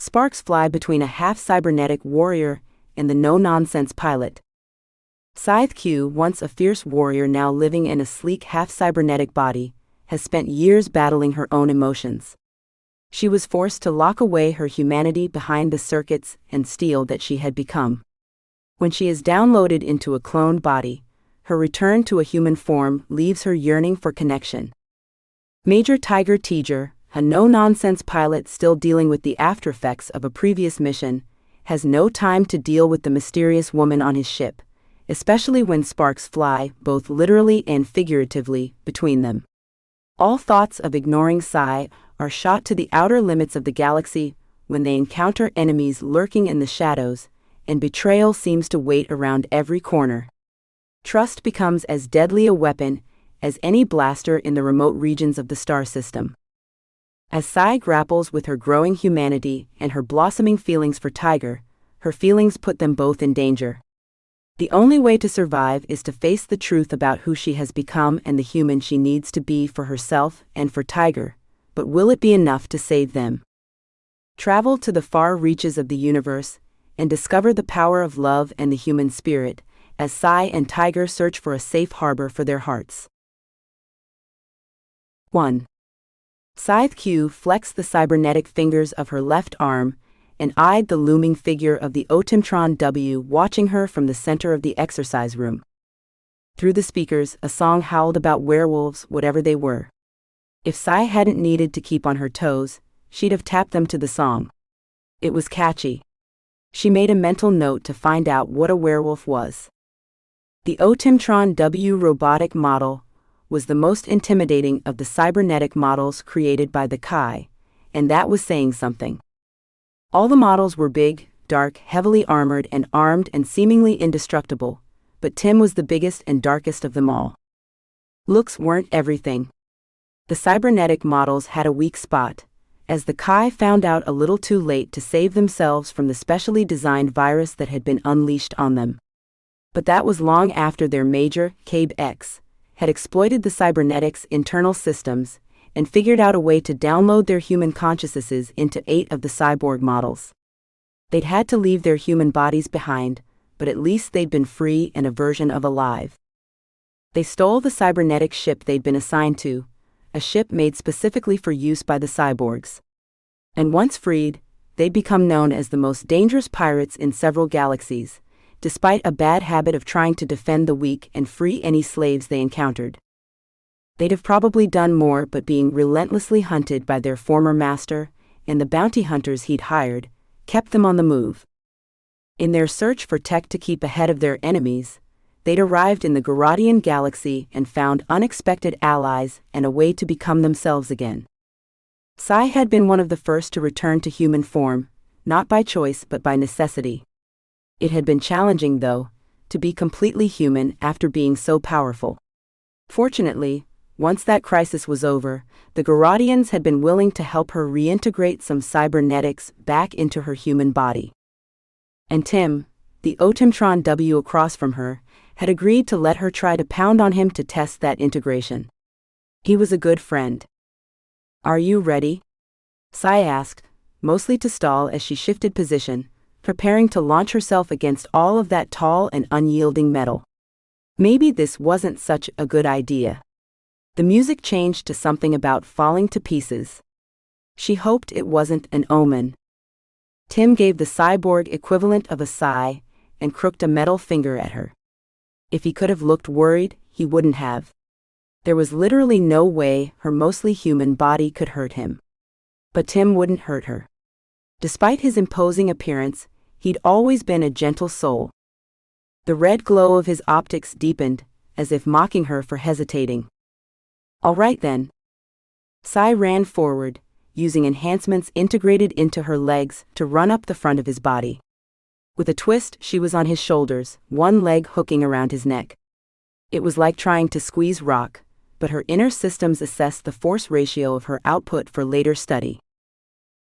Sparks fly between a half-cybernetic warrior and the no-nonsense pilot. ScytheQ, once a fierce warrior now living in a sleek half-cybernetic body, has spent years battling her own emotions. She was forced to lock away her humanity behind the circuits and steel that she had become. When she is downloaded into a cloned body, her return to a human form leaves her yearning for connection. Major Tiger Teager, a no-nonsense pilot still dealing with the aftereffects of a previous mission, has no time to deal with the mysterious woman on his ship, especially when sparks fly, both literally and figuratively, between them. All thoughts of ignoring Psy are shot to the outer limits of the galaxy when they encounter enemies lurking in the shadows, and betrayal seems to wait around every corner. Trust becomes as deadly a weapon as any blaster in the remote regions of the star system. As Psy grapples with her growing humanity and her blossoming feelings for Tiger, her feelings put them both in danger. The only way to survive is to face the truth about who she has become and the human she needs to be for herself and for Tiger, but will it be enough to save them? Travel to the far reaches of the universe and discover the power of love and the human spirit, as Psy and Tiger search for a safe harbor for their hearts. 1. ScytheQ flexed the cybernetic fingers of her left arm and eyed the looming figure of the Otimtron W watching her from the center of the exercise room. Through the speakers, a song howled about werewolves, whatever they were. If Psy hadn't needed to keep on her toes, she'd have tapped them to the song. It was catchy. She made a mental note to find out what a werewolf was. The Otimtron W robotic model was the most intimidating of the cybernetic models created by the Kai, and that was saying something. All the models were big, dark, heavily armored and seemingly indestructible, but Tim was the biggest and darkest of them all. Looks weren't everything. The cybernetic models had a weak spot, as the Kai found out a little too late to save themselves from the specially designed virus that had been unleashed on them. But that was long after their major, Cabe X, had exploited the cybernetics' internal systems and figured out a way to download their human consciousnesses into 8 of the cyborg models. They'd had to leave their human bodies behind, but at least they'd been free and a version of alive. They stole the cybernetic ship they'd been assigned to, a ship made specifically for use by the cyborgs. And once freed, they'd become known as the most dangerous pirates in several galaxies, despite a bad habit of trying to defend the weak and free any slaves they encountered. They'd have probably done more but being relentlessly hunted by their former master, and the bounty hunters he'd hired, kept them on the move. In their search for tech to keep ahead of their enemies, they'd arrived in the Garadian galaxy and found unexpected allies and a way to become themselves again. Psy had been one of the first to return to human form, not by choice but by necessity. It had been challenging, though, to be completely human after being so powerful. Fortunately, once that crisis was over, the Garadians had been willing to help her reintegrate some cybernetics back into her human body. And Tim, the Otimtron W across from her, had agreed to let her try to pound on him to test that integration. He was a good friend. "Are you ready?" Psy asked, mostly to stall as she shifted position, preparing to launch herself against all of that tall and unyielding metal. Maybe this wasn't such a good idea. The music changed to something about falling to pieces. She hoped it wasn't an omen. Tim gave the cyborg equivalent of a sigh and crooked a metal finger at her. If he could have looked worried, he wouldn't have. There was literally no way her mostly human body could hurt him. But Tim wouldn't hurt her. Despite his imposing appearance, he'd always been a gentle soul. The red glow of his optics deepened, as if mocking her for hesitating. "All right then." Psy ran forward, using enhancements integrated into her legs to run up the front of his body. With a twist, she was on his shoulders, one leg hooking around his neck. It was like trying to squeeze rock, but her inner systems assessed the force ratio of her output for later study.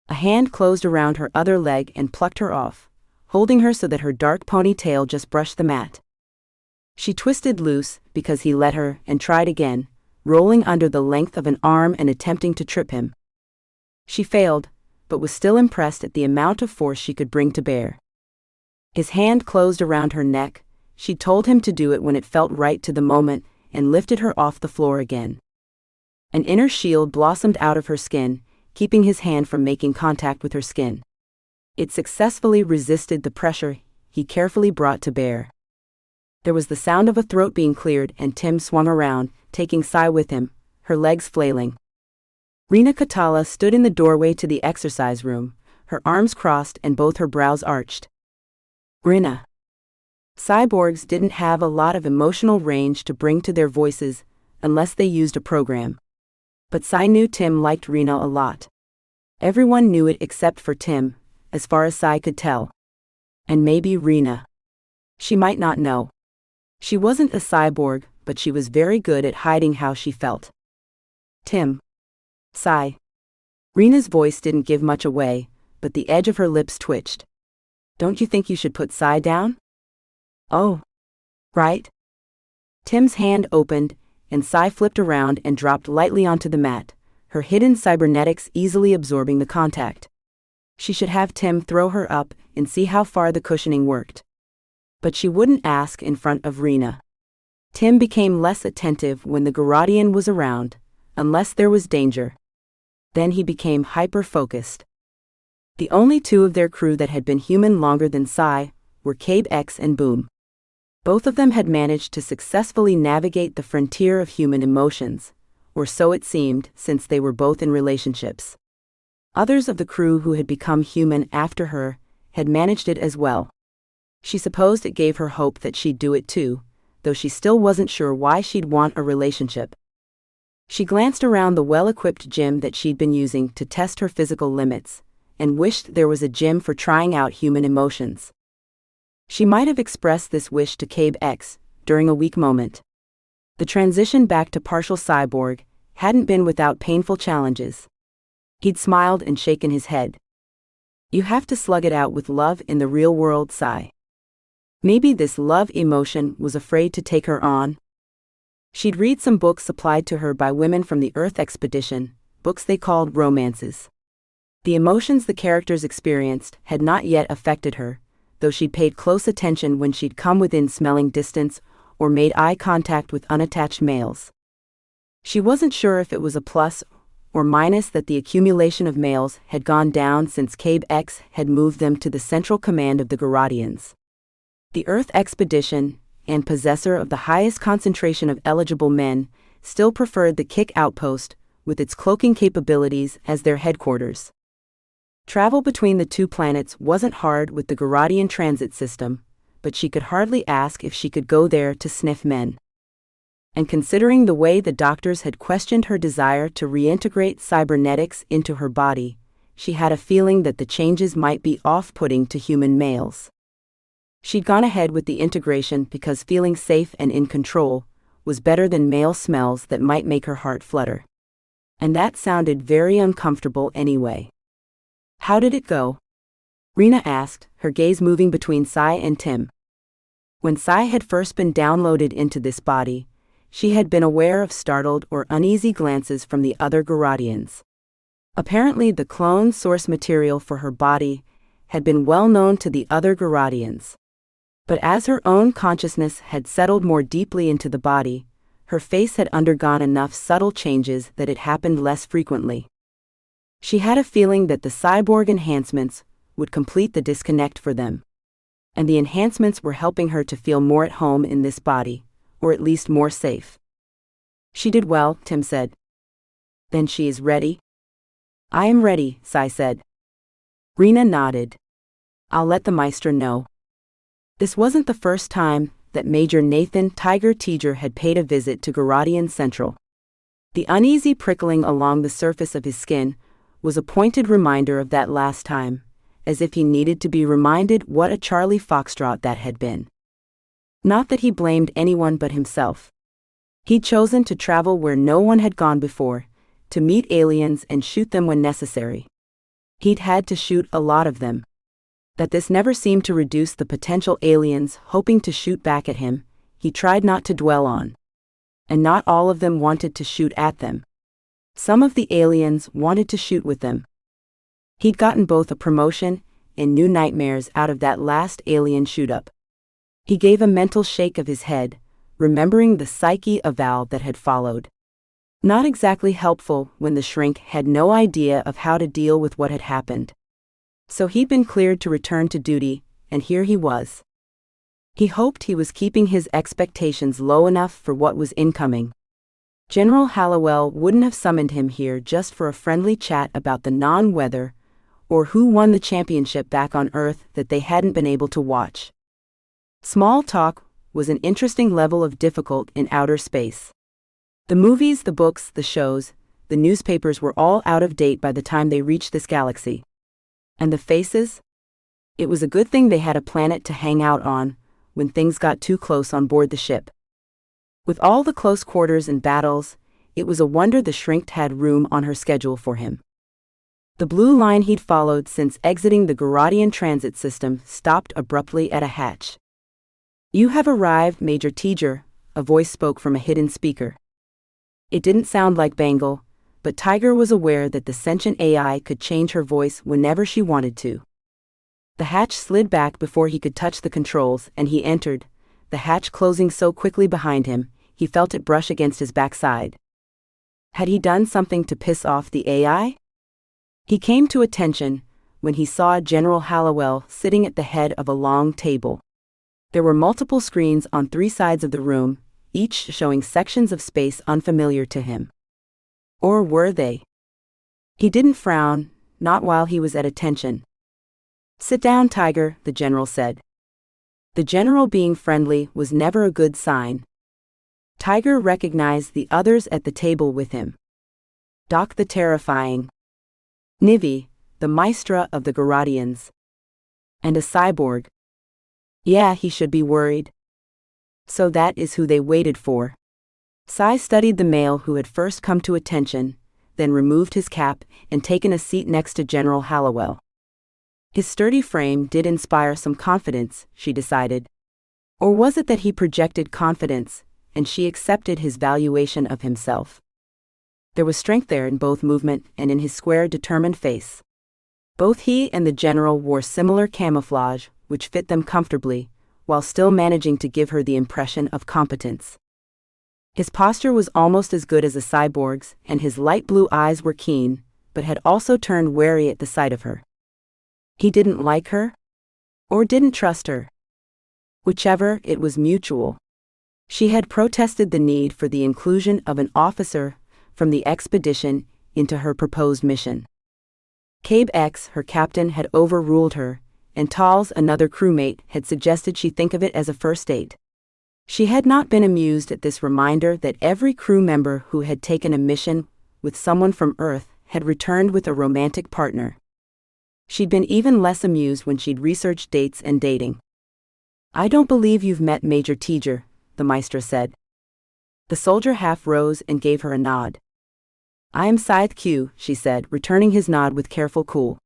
A hand closed around her other leg and plucked her off, holding her so that her dark ponytail just brushed the mat. She twisted loose because he let her and tried again, rolling under the length of an arm and attempting to trip him. She failed, but was still impressed at the amount of force she could bring to bear. His hand closed around her neck. She told him to do it when it felt right to the moment, and lifted her off the floor again. An inner shield blossomed out of her skin, keeping his hand from making contact with her skin. It successfully resisted the pressure he carefully brought to bear. There was the sound of a throat being cleared, and Tim swung around, taking Cy with him, her legs flailing. Rena Katala stood in the doorway to the exercise room, her arms crossed and both her brows arched. Rena. Cyborgs didn't have a lot of emotional range to bring to their voices, unless they used a program. But Cy knew Tim liked Rena a lot. Everyone knew it except for Tim, as far as Cy could tell. And maybe Rena. She might not know. She wasn't a cyborg, but she was very good at hiding how she felt. Tim. Cy. Rena's voice didn't give much away, but the edge of her lips twitched. Don't you think you should put Cy down? Oh. Right. Tim's hand opened, and Cy flipped around and dropped lightly onto the mat, her hidden cybernetics easily absorbing the contact. She should have Tim throw her up and see how far the cushioning worked. But she wouldn't ask in front of Rena. Tim became less attentive when the Garadian was around, unless there was danger. Then he became hyper-focused. The only two of their crew that had been human longer than Cy were Cabe X and Boom. Both of them had managed to successfully navigate the frontier of human emotions, or so it seemed, since they were both in relationships. Others of the crew who had become human after her had managed it as well. She supposed it gave her hope that she'd do it too, though she still wasn't sure why she'd want a relationship. She glanced around the well-equipped gym that she'd been using to test her physical limits, and wished there was a gym for trying out human emotions. She might have expressed this wish to Cabe X during a weak moment. The transition back to partial cyborg hadn't been without painful challenges. He'd smiled and shaken his head. You have to slug it out with love in the real world, Cy. Maybe this love emotion was afraid to take her on. She'd read some books supplied to her by women from the Earth expedition, books they called romances. The emotions the characters experienced had not yet affected her, though she'd paid close attention when she'd come within smelling distance or made eye contact with unattached males. She wasn't sure if it was a plus or minus that the accumulation of males had gone down since Cabe X had moved them to the central command of the Garadians. The Earth expedition, and possessor of the highest concentration of eligible men, still preferred the Kick outpost, with its cloaking capabilities, as their headquarters. Travel between the two planets wasn't hard with the Garadian transit system, but she could hardly ask if she could go there to sniff men. And considering the way the doctors had questioned her desire to reintegrate cybernetics into her body, she had a feeling that the changes might be off-putting to human males. She'd gone ahead with the integration because feeling safe and in control was better than male smells that might make her heart flutter. And that sounded very uncomfortable anyway. How did it go? Rena asked, her gaze moving between Cy and Tim. When Cy had first been downloaded into this body, she had been aware of startled or uneasy glances from the other Garadians. Apparently the clone source material for her body had been well known to the other Garadians. But as her own consciousness had settled more deeply into the body, her face had undergone enough subtle changes that it happened less frequently. She had a feeling that the cyborg enhancements would complete the disconnect for them. And the enhancements were helping her to feel more at home in this body, or at least more safe. She did well, Tim said. Then she is ready? I am ready, Cy said. Rena nodded. I'll let the Meister know. This wasn't the first time that Major Nathan Tiger Teager had paid a visit to Garadian Central. The uneasy prickling along the surface of his skin was a pointed reminder of that last time, as if he needed to be reminded what a Charlie Foxtrot that had been. Not that he blamed anyone but himself. He'd chosen to travel where no one had gone before, to meet aliens and shoot them when necessary. He'd had to shoot a lot of them. That this never seemed to reduce the potential aliens hoping to shoot back at him, he tried not to dwell on. And not all of them wanted to shoot at them. Some of the aliens wanted to shoot with them. He'd gotten both a promotion and new nightmares out of that last alien shoot-up. He gave a mental shake of his head, remembering the psyche eval that had followed. Not exactly helpful when the shrink had no idea of how to deal with what had happened. So he'd been cleared to return to duty, and here he was. He hoped he was keeping his expectations low enough for what was incoming. General Hallowell wouldn't have summoned him here just for a friendly chat about the non-weather, or who won the championship back on Earth that they hadn't been able to watch. Small talk was an interesting level of difficult in outer space. The movies, the books, the shows, the newspapers were all out of date by the time they reached this galaxy. And the faces? It was a good thing they had a planet to hang out on when things got too close on board the ship. With all the close quarters and battles, it was a wonder the shrink had room on her schedule for him. The blue line he'd followed since exiting the Garadian transit system stopped abruptly at a hatch. "You have arrived, Major Teager," a voice spoke from a hidden speaker. It didn't sound like Bangle, but Tiger was aware that the sentient AI could change her voice whenever she wanted to. The hatch slid back before he could touch the controls, and he entered, the hatch closing so quickly behind him, he felt it brush against his backside. Had he done something to piss off the AI? He came to attention when he saw General Hallowell sitting at the head of a long table. There were multiple screens on 3 sides of the room, each showing sections of space unfamiliar to him. Or were they? He didn't frown, not while he was at attention. "Sit down, Tiger," the general said. The general being friendly was never a good sign. Tiger recognized the others at the table with him. Doc the Terrifying, Nivi, the Maestra of the Garadians, and a cyborg. Yeah, he should be worried. So that is who they waited for. Cy studied the male who had first come to attention, then removed his cap and taken a seat next to General Hallowell. His sturdy frame did inspire some confidence, she decided. Or was it that he projected confidence, and she accepted his valuation of himself? There was strength there in both movement and in his square, determined face. Both he and the general wore similar camouflage, which fit them comfortably, while still managing to give her the impression of competence. His posture was almost as good as a cyborg's, and his light blue eyes were keen, but had also turned wary at the sight of her. He didn't like her? Or didn't trust her? Whichever, it was mutual. She had protested the need for the inclusion of an officer from the expedition into her proposed mission. Cabe X, her captain, had overruled her, and Tals, another crewmate, had suggested she think of it as a first date. She had not been amused at this reminder that every crew member who had taken a mission with someone from Earth had returned with a romantic partner. She'd been even less amused when she'd researched dates and dating. "I don't believe you've met Major Teager," the Maestra said. The soldier half rose and gave her a nod. "I am ScytheQ," she said, returning his nod with careful cool.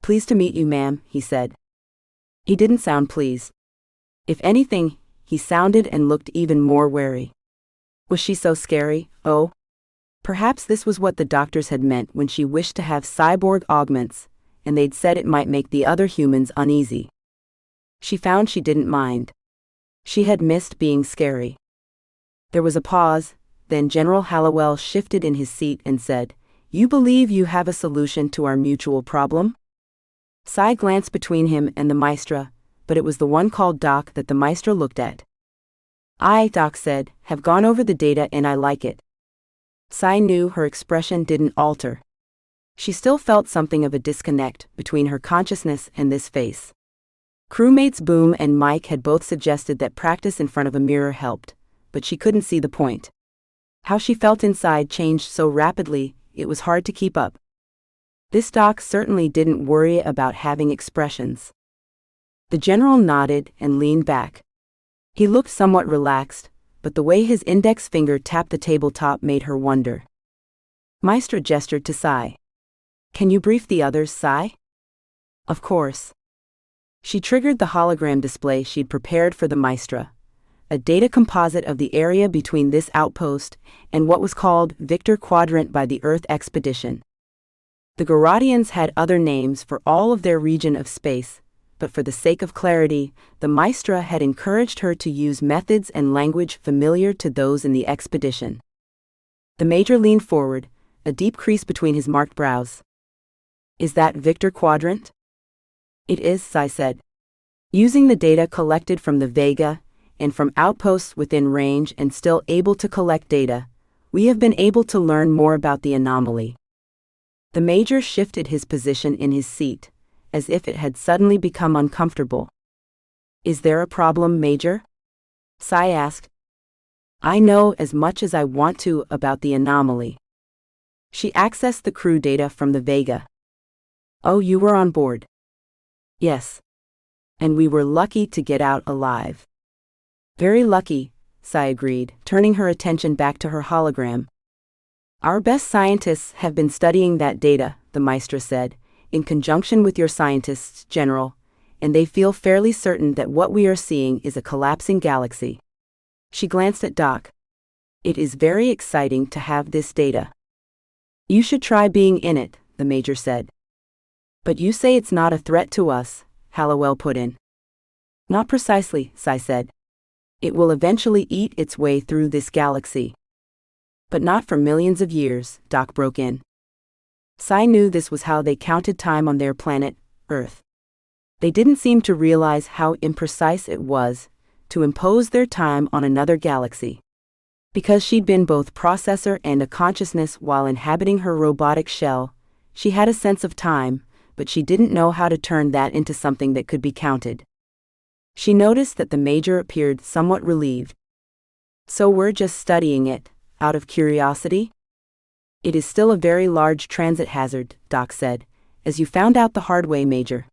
"Pleased to meet you, ma'am," he said. He didn't sound pleased. If anything, he sounded and looked even more wary. Was she so scary? Oh. Perhaps this was what the doctors had meant when she wished to have cyborg augments, and they'd said it might make the other humans uneasy. She found she didn't mind. She had missed being scary. There was a pause, then General Hallowell shifted in his seat and said, "You believe you have a solution to our mutual problem?" Cy glanced between him and the Maestra, but it was the one called Doc that the Maestra looked at. "I," Doc said, "have gone over the data and I like it." Cy knew her expression didn't alter. She still felt something of a disconnect between her consciousness and this face. Crewmates Boom and Mike had both suggested that practice in front of a mirror helped, but she couldn't see the point. How she felt inside changed so rapidly, it was hard to keep up. This Doc certainly didn't worry about having expressions. The general nodded and leaned back. He looked somewhat relaxed, but the way his index finger tapped the tabletop made her wonder. Maestra gestured to Cy. "Can you brief the others, Cy?" "Of course." She triggered the hologram display she'd prepared for the Maestra, a data composite of the area between this outpost and what was called Victor Quadrant by the Earth expedition. The Garadians had other names for all of their region of space, but for the sake of clarity, the Maestra had encouraged her to use methods and language familiar to those in the expedition. The Major leaned forward, a deep crease between his marked brows. "Is that Victor Quadrant?" "It is," Cy said. "Using the data collected from the Vega, and from outposts within range and still able to collect data, we have been able to learn more about the anomaly." The Major shifted his position in his seat, as if it had suddenly become uncomfortable. "Is there a problem, Major?" Cy asked. "I know as much as I want to about the anomaly." She accessed the crew data from the Vega. "Oh, you were on board?" "Yes. And we were lucky to get out alive." "Very lucky," Cy agreed, turning her attention back to her hologram. "Our best scientists have been studying that data," the Maestra said, "in conjunction with your scientists, General, and they feel fairly certain that what we are seeing is a collapsing galaxy." She glanced at Doc. "It is very exciting to have this data." "You should try being in it," the Major said. "But you say it's not a threat to us," Hallowell put in. "Not precisely," Cy said. "It will eventually eat its way through this galaxy." "But not for millions of years," Doc broke in. Cy knew this was how they counted time on their planet, Earth. They didn't seem to realize how imprecise it was to impose their time on another galaxy. Because she'd been both processor and a consciousness while inhabiting her robotic shell, she had a sense of time, but she didn't know how to turn that into something that could be counted. She noticed that the Major appeared somewhat relieved. "So we're just studying it, out of curiosity?" "It is still a very large transit hazard," Doc said, "as you found out the hard way, Major.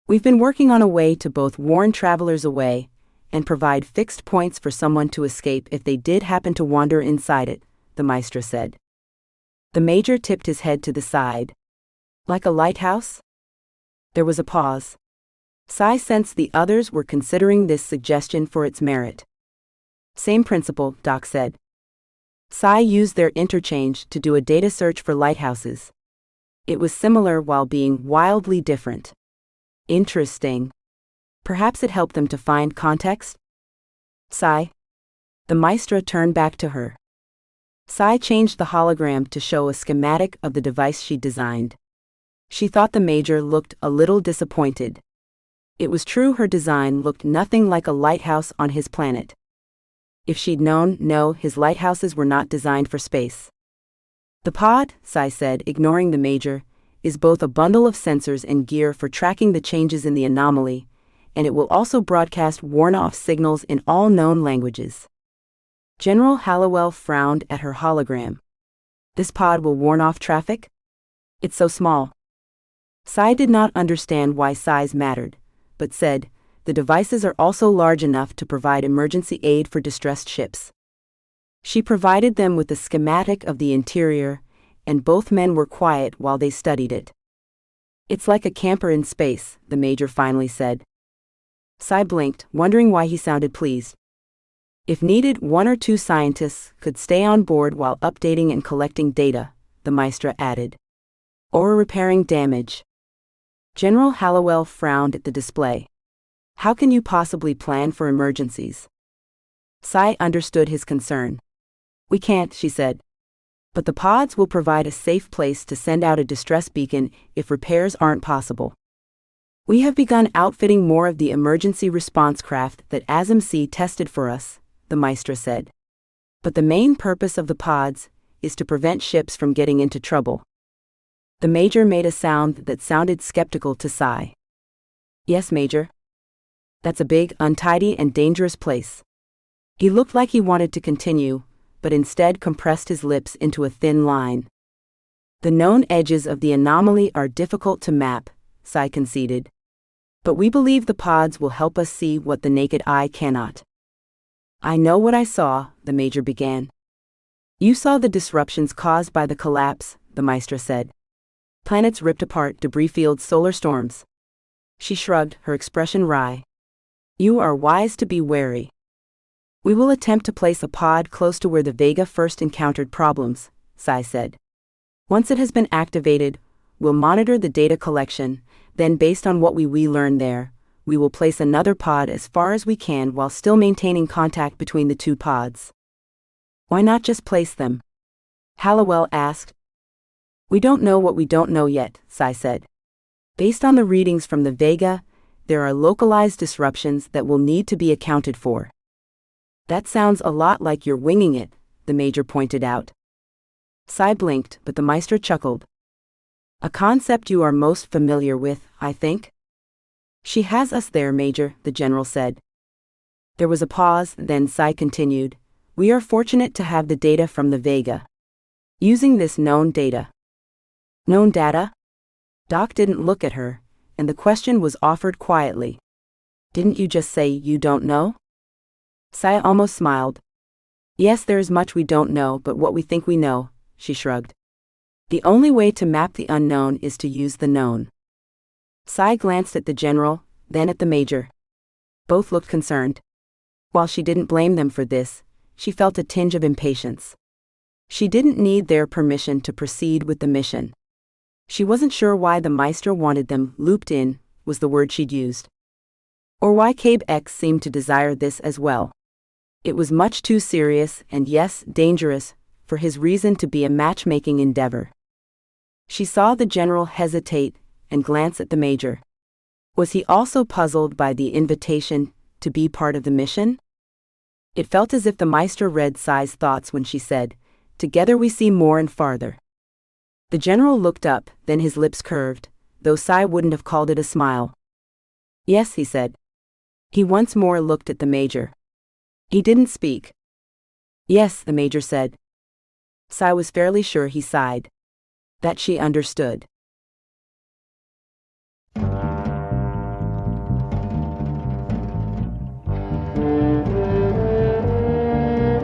We've been working on a way to both warn travelers away and provide fixed points for someone to escape if they did happen to wander inside it," the Maestra said. The Major tipped his head to the side. "Like a lighthouse?" There was a pause. Cy sensed the others were considering this suggestion for its merit. "Same principle," Doc said. Cy used their interchange to do a data search for lighthouses. It was similar while being wildly different. "Interesting. Perhaps it helped them to find context?" "Cy?" The Maestra turned back to her. Cy changed the hologram to show a schematic of the device she designed. She thought the Major looked a little disappointed. It was true her design looked nothing like a lighthouse on his planet. If she'd known, no, his lighthouses were not designed for space. "The pod," Cy said, ignoring the Major, "is both a bundle of sensors and gear for tracking the changes in the anomaly, and it will also broadcast warn-off signals in all known languages." General Hallowell frowned at her hologram. "This pod will warn off traffic? It's so small." Cy did not understand why size mattered, but said, "The devices are also large enough to provide emergency aid for distressed ships." She provided them with a schematic of the interior, and both men were quiet while they studied it. "It's like a camper in space," the Major finally said. Cy blinked, wondering why he sounded pleased. "If needed, one or two scientists could stay on board while updating and collecting data," the Maestra added. "Or repairing damage." General Hallowell frowned at the display. "How can you possibly plan for emergencies?" Cy understood his concern. "We can't," she said. "But the pods will provide a safe place to send out a distress beacon if repairs aren't possible. We have begun outfitting more of the emergency response craft that ASMC tested for us," the Maestra said. "But the main purpose of the pods is to prevent ships from getting into trouble." The Major made a sound that sounded skeptical to Cy. "Yes, Major. That's a big, untidy, and dangerous place." He looked like he wanted to continue, but instead compressed his lips into a thin line. "The known edges of the anomaly are difficult to map," Cy conceded. "But we believe the pods will help us see what the naked eye cannot." "I know what I saw," the Major began. "You saw the disruptions caused by the collapse," the Maestra said. "Planets ripped apart, debris fields, solar storms." She shrugged, her expression wry. "You are wise to be wary. We will attempt to place a pod close to where the Vega first encountered problems," Cy said. "Once it has been activated, We'll monitor the data collection, then based on what we learn there, we will place another pod as far as we can while still maintaining contact between the two pods. Why not just place them? Hallowell asked. We don't know what we don't know yet, Cy said. Based on the readings from the Vega, there are localized disruptions that will need to be accounted for. That sounds a lot like you're winging it, the Major pointed out. Cy blinked, but the Meister chuckled. A concept you are most familiar with, I think? She has us there, Major, the General said. There was a pause, then Cy continued. We are fortunate to have the data from the Vega. Using this known data. Known data? Doc didn't look at her, and the question was offered quietly. Didn't you just say you don't know? Cy almost smiled. Yes, there is much we don't know, but what we think we know, she shrugged. The only way to map the unknown is to use the known. Cy glanced at the General, then at the Major. Both looked concerned. While she didn't blame them for this, she felt a tinge of impatience. She didn't need their permission to proceed with the mission. She wasn't sure why the Meister wanted them looped in, was the word she'd used. Or why Cabe X seemed to desire this as well. It was much too serious and, yes, dangerous, for his reason to be a matchmaking endeavor. She saw the General hesitate and glance at the Major. Was he also puzzled by the invitation to be part of the mission? It felt as if the Meister read Cy's thoughts when she said, "Together we see more and farther." The General looked up, then his lips curved, though Cy wouldn't have called it a smile. Yes, he said. He once more looked at the Major. He didn't speak. Yes, the Major said. Cy was fairly sure he sighed. That she understood.